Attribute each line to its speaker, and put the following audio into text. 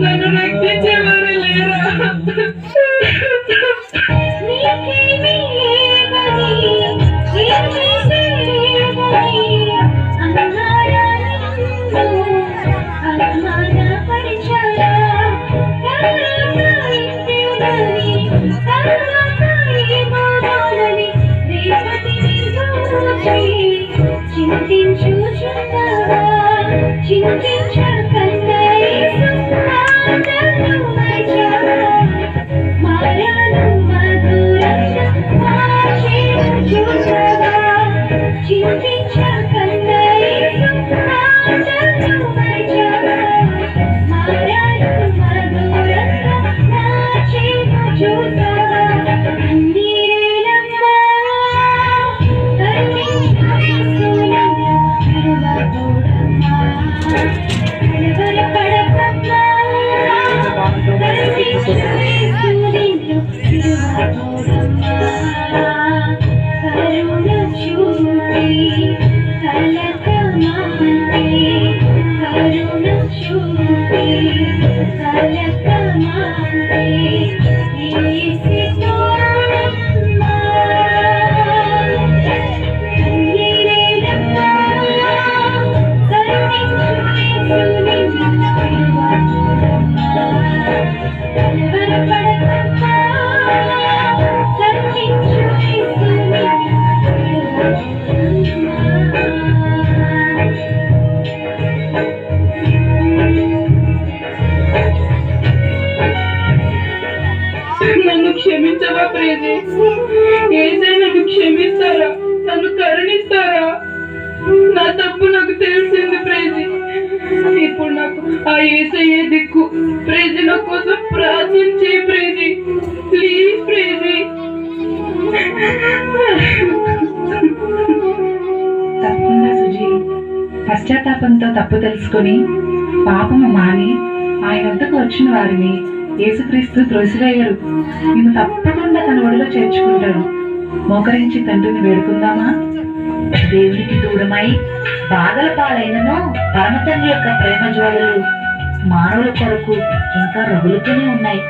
Speaker 1: నన్ను రక్షించేవారు లేరా? నన్ను క్షమించవా ప్రేజీ? ఏసై నన్ను క్షమిస్తారా? నన్ను కరుణిస్తారా? నా తప్పు నాకు తెలిసింది ప్రేజీ. ఇప్పుడు నాకు ఆ ఏసయ్యే దిక్కు. ప్రేజీ నా కోసం ప్రార్థించే ప్రేజీ, ప్లీజ్ ప్రేజీ.
Speaker 2: తప్పకుండా సుజీ, పశ్చాత్తాపంతో తప్పు తెలుసుకొని పాపము మాని ఆయన వద్దకు వచ్చిన వారిని యేసుక్రీస్తు త్రోసివేయరు. నిన్ను తప్పకుండా తన ఒడిలో చేర్చుకుంటాడు. మోకరించి తండ్రిని వేడుకుందామా?
Speaker 3: దేవునికి దూరమై బాధల పాలైనను పరమతండ్రి యొక్క ప్రేమ జ్వాలలు మానవుల కొరకు ఇంకా రగులుతూనే ఉన్నాయి.